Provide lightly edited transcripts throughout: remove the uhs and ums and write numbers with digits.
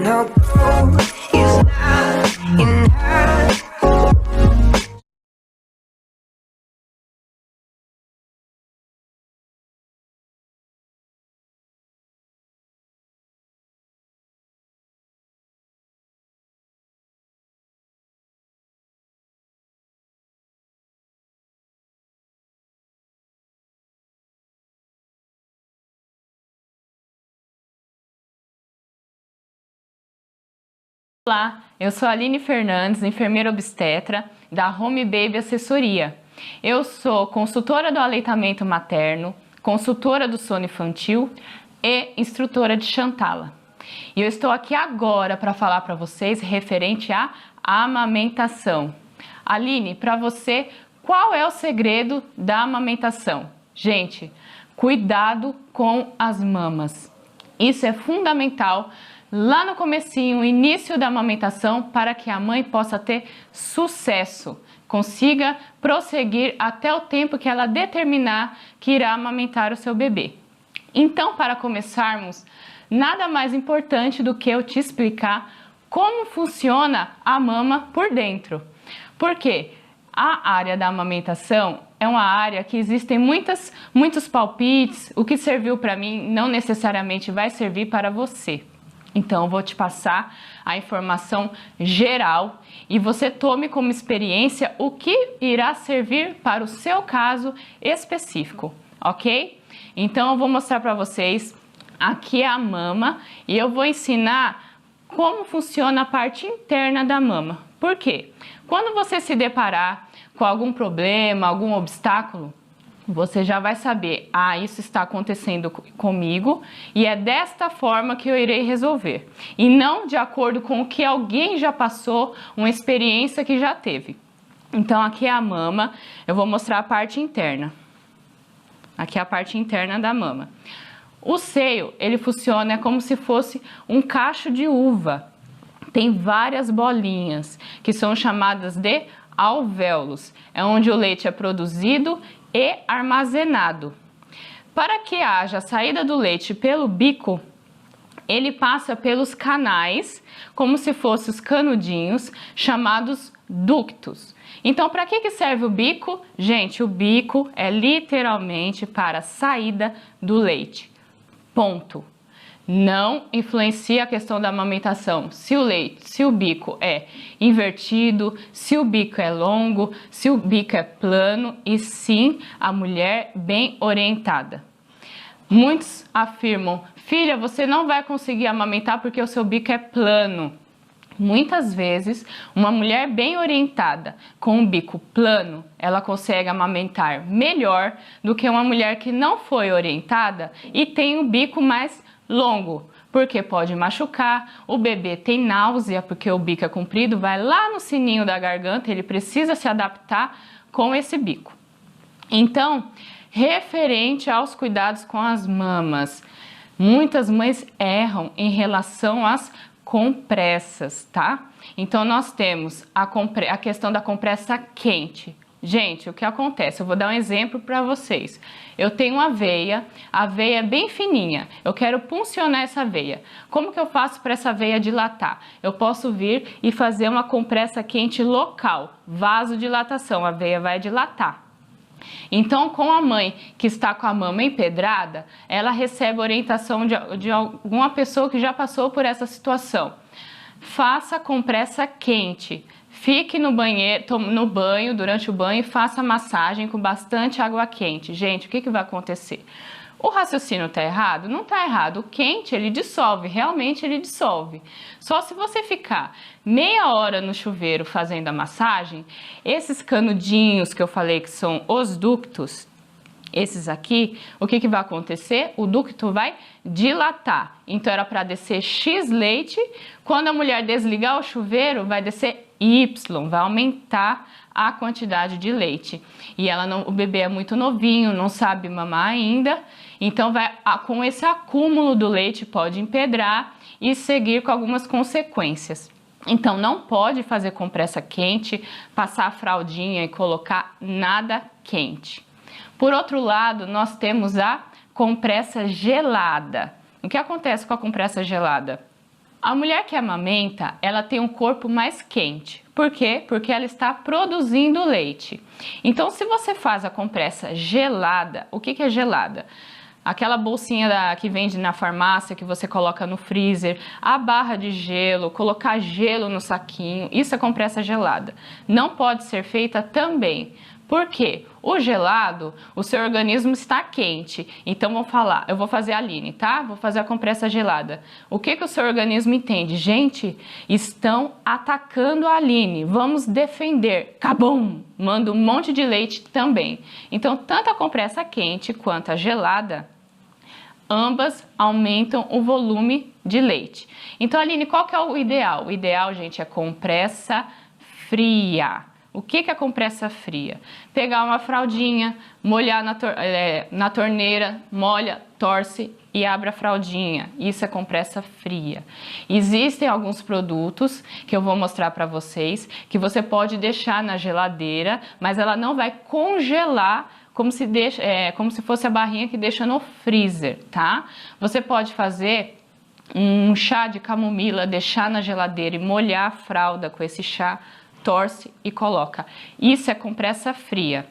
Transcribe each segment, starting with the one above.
no gold is not in her. Olá, eu sou a Aline Fernandes, enfermeira obstetra da Home Baby Assessoria. Eu sou consultora do aleitamento materno, consultora do sono infantil e instrutora de Chantala. E eu estou aqui agora para falar para vocês referente à amamentação. Aline, para você, qual é o segredo da amamentação? Gente, cuidado com as mamas. Isso é fundamental lá no comecinho, início da amamentação, para que a mãe possa ter sucesso, consiga prosseguir até o tempo que ela determinar que irá amamentar o seu bebê. Então, para começarmos, nada mais importante do que eu te explicar como funciona a mama por dentro. Porque a área da amamentação é uma área que existem muitos palpites, o que serviu para mim não necessariamente vai servir para você. Então, eu vou te passar a informação geral e você tome como experiência o que irá servir para o seu caso específico, ok? Então, eu vou mostrar para vocês aqui a mama e eu vou ensinar como funciona a parte interna da mama. Por quê? Quando você se deparar com algum problema, algum obstáculo, você já vai saber, isso está acontecendo comigo e é desta forma que eu irei resolver. E não de acordo com o que alguém já passou, uma experiência que já teve. Então, aqui é a mama, eu vou mostrar a parte interna. Aqui é a parte interna da mama. O seio, ele funciona como se fosse um cacho de uva. Tem várias bolinhas, que são chamadas de alvéolos. É onde o leite é produzido e armazenado. Para que haja a saída do leite pelo bico, ele passa pelos canais, como se fossem os canudinhos, chamados ductos. Então, para que serve o bico? Gente, o bico é literalmente para a saída do leite. Ponto. Não influencia a questão da amamentação, se o bico é invertido, se o bico é longo, se o bico é plano, e sim a mulher bem orientada. Muitos afirmam, filha, você não vai conseguir amamentar porque o seu bico é plano. Muitas vezes, uma mulher bem orientada, com um bico plano, ela consegue amamentar melhor do que uma mulher que não foi orientada e tem um bico mais longo, porque pode machucar, o bebê tem náusea, porque o bico é comprido, vai lá no sininho da garganta, ele precisa se adaptar com esse bico. Então, referente aos cuidados com as mamas, muitas mães erram em relação às compressas, tá? Então, nós temos a questão da compressa quente. Gente, o que acontece? Eu vou dar um exemplo para vocês. Eu tenho uma veia, a veia é bem fininha, eu quero puncionar essa veia. Como que eu faço para essa veia dilatar? Eu posso vir e fazer uma compressa quente local, vasodilatação, a veia vai dilatar. Então, com a mãe que está com a mama empedrada, ela recebe orientação de alguma pessoa que já passou por essa situação. Faça compressa quente. Fique no banho, durante o banho, e faça massagem com bastante água quente. Gente, o que vai acontecer? O raciocínio está errado? Não está errado. O quente, ele dissolve, realmente ele dissolve. Só se você ficar meia hora no chuveiro fazendo a massagem, esses canudinhos que eu falei que são os ductos, esses aqui, o que vai acontecer? O ducto vai dilatar. Então, era para descer X leite. Quando a mulher desligar o chuveiro, vai descer Y, vai aumentar a quantidade de leite. E o bebê é muito novinho, não sabe mamar ainda. Então, com esse acúmulo do leite, pode empedrar e seguir com algumas consequências. Então, não pode fazer compressa quente, passar a fraldinha e colocar nada quente. Por outro lado, nós temos a compressa gelada. O que acontece com a compressa gelada? A mulher que amamenta, ela tem um corpo mais quente. Por quê? Porque ela está produzindo leite. Então, se você faz a compressa gelada, o que é gelada? Aquela bolsinha que vende na farmácia, que você coloca no freezer, a barra de gelo, colocar gelo no saquinho, isso é compressa gelada. Não pode ser feita também. Por quê? O gelado, o seu organismo está quente. Então, eu vou fazer a Aline, tá? Vou fazer a compressa gelada. O que o seu organismo entende? Gente, estão atacando a Aline. Vamos defender. Cabum! Manda um monte de leite também. Então, tanto a compressa quente quanto a gelada, ambas aumentam o volume de leite. Então, Aline, qual que é o ideal? O ideal, gente, é compressa fria. O que é compressa fria? Pegar uma fraldinha, molhar na torneira, molha, torce e abre a fraldinha. Isso é compressa fria. Existem alguns produtos que eu vou mostrar para vocês que você pode deixar na geladeira, mas ela não vai congelar como se fosse a barrinha que deixa no freezer, tá? Você pode fazer um chá de camomila, deixar na geladeira e molhar a fralda com esse chá, torce e coloca. Isso é compressa fria.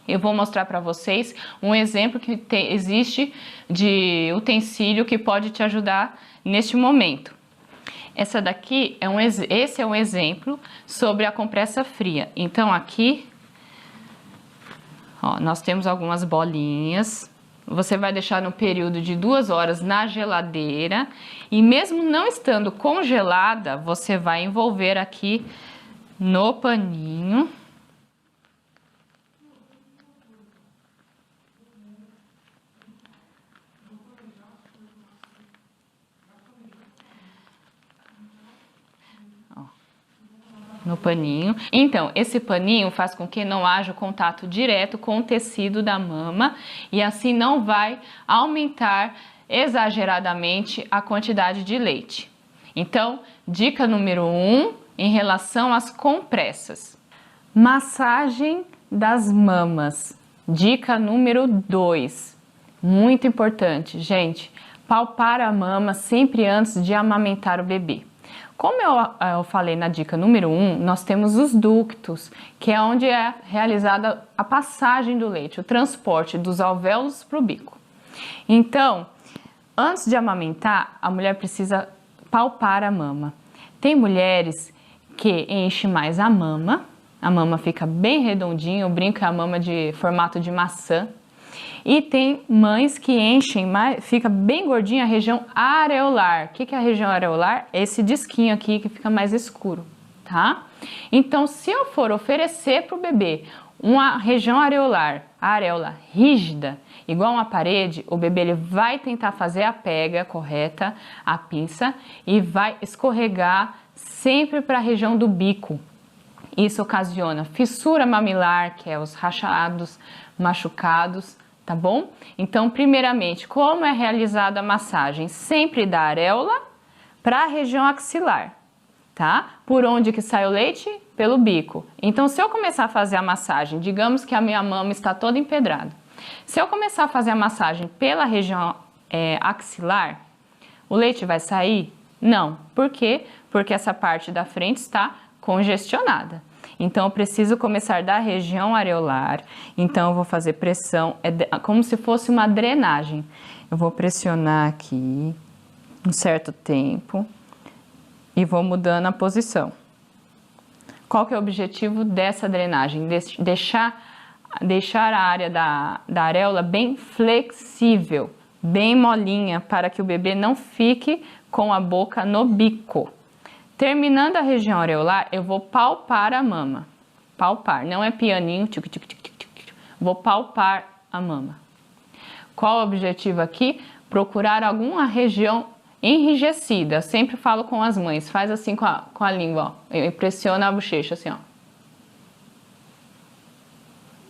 Eu vou mostrar para vocês um exemplo que existe de utensílio que pode te ajudar neste momento. Esse é um exemplo sobre a compressa fria. Então aqui, ó, nós temos algumas bolinhas. Você vai deixar no período de 2 horas na geladeira e mesmo não estando congelada, você vai envolver aqui no paninho. Ó, no paninho. Então, esse paninho faz com que não haja contato direto com o tecido da mama e assim não vai aumentar exageradamente a quantidade de leite. Então, dica número 1, em relação às compressas. Massagem das mamas. Dica número 2. Muito importante, gente. Palpar a mama sempre antes de amamentar o bebê. Como eu falei na dica número 1, nós temos os ductos, que é onde é realizada a passagem do leite, o transporte dos alvéolos para o bico. Então, antes de amamentar, a mulher precisa palpar a mama. Tem mulheres que enche mais a mama fica bem redondinha, eu brinco que é a mama de formato de maçã. E tem mães que enchem mais, fica bem gordinha a região areolar. O que é a região areolar? É esse disquinho aqui que fica mais escuro, tá? Então, se eu for oferecer para o bebê uma região areolar, a areola rígida, igual uma parede, o bebê ele vai tentar fazer a pega correta, a pinça, e vai escorregar sempre para a região do bico. Isso ocasiona fissura mamilar, que é os rachados, machucados, tá bom? Então, primeiramente, como é realizada a massagem? Sempre da areola para a região axilar, tá? Por onde que sai o leite? Pelo bico. Então, se eu começar a fazer a massagem, digamos que a minha mama está toda empedrada. Se eu começar a fazer a massagem pela região axilar, o leite vai sair? Não. Por quê? Porque essa parte da frente está congestionada. Então, eu preciso começar da região areolar. Então, eu vou fazer pressão, como se fosse uma drenagem. Eu vou pressionar aqui um certo tempo e vou mudando a posição. Qual que é o objetivo dessa drenagem? Deixar a área da areola bem flexível, bem molinha, para que o bebê não fique com a boca no bico. Terminando a região areolar, eu vou palpar a mama. Palpar, não é pianinho, tic, tic, tic, tic, tic. Vou palpar a mama. Qual o objetivo aqui? Procurar alguma região enrijecida. Eu sempre falo com as mães, faz assim com a língua, ó. Pressiona a bochecha assim, ó.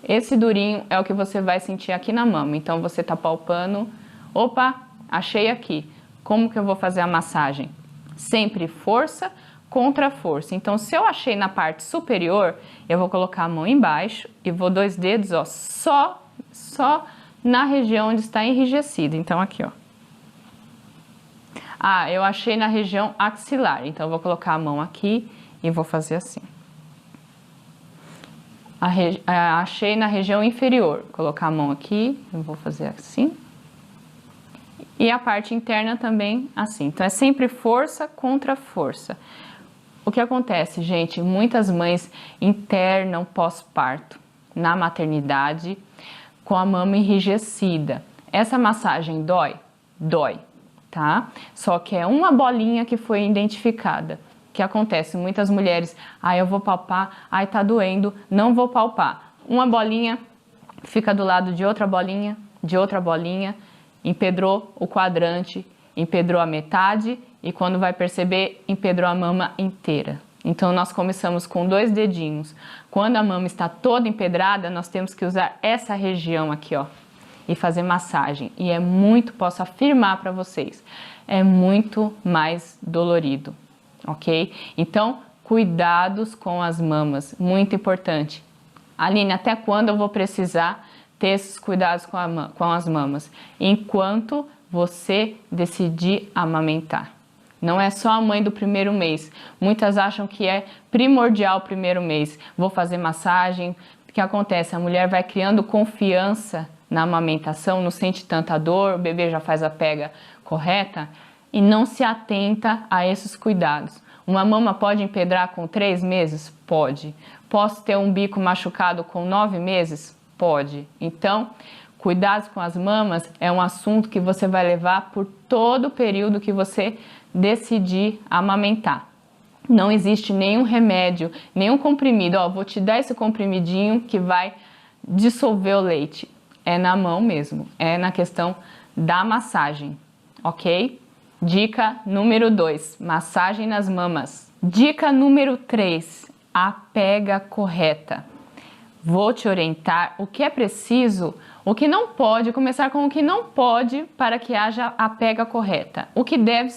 Esse durinho é o que você vai sentir aqui na mama. Então, você tá palpando. Opa, achei aqui. Como que eu vou fazer a massagem? Sempre força contra força. Então, se eu achei na parte superior, eu vou colocar a mão embaixo e vou 2 dedos, ó, só na região onde está enrijecido. Então, aqui, ó. Ah, eu achei na região axilar, então eu vou colocar a mão aqui e vou fazer assim. Achei na região inferior, colocar a mão aqui, eu vou fazer assim. E a parte interna também assim. Então é sempre força contra força. O que acontece, gente? Muitas mães internam pós-parto na maternidade com a mama enrijecida. Essa massagem dói? Dói, tá? Só que é uma bolinha que foi identificada. O que acontece? Muitas mulheres, eu vou palpar, tá doendo, não vou palpar. Uma bolinha fica do lado de outra bolinha, empedrou o quadrante, empedrou a metade e quando vai perceber, empedrou a mama inteira. Então nós começamos com 2 dedinhos. Quando a mama está toda empedrada, nós temos que usar essa região aqui, ó, e fazer massagem. E é muito, posso afirmar para vocês, é muito mais dolorido, ok? Então, cuidados com as mamas, muito importante. Aline, até quando eu vou precisar ter esses cuidados com as mamas? Enquanto você decidir amamentar. Não é só a mãe do primeiro mês. Muitas acham que é primordial o primeiro mês. Vou fazer massagem. O que acontece? A mulher vai criando confiança na amamentação, não sente tanta dor, o bebê já faz a pega correta e não se atenta a esses cuidados. Uma mama pode empedrar com 3 meses? Pode. Posso ter um bico machucado com 9 meses? Pode. Então, cuidados com as mamas é um assunto que você vai levar por todo o período que você decidir amamentar. Não existe nenhum remédio, nenhum comprimido. Vou te dar esse comprimidinho que vai dissolver o leite. É na mão mesmo, é na questão da massagem, ok? Dica número 2, massagem nas mamas. Dica número 3, a pega correta. Vou te orientar o que é preciso, o que não pode, começar com o que não pode para que haja a pega correta. O que deve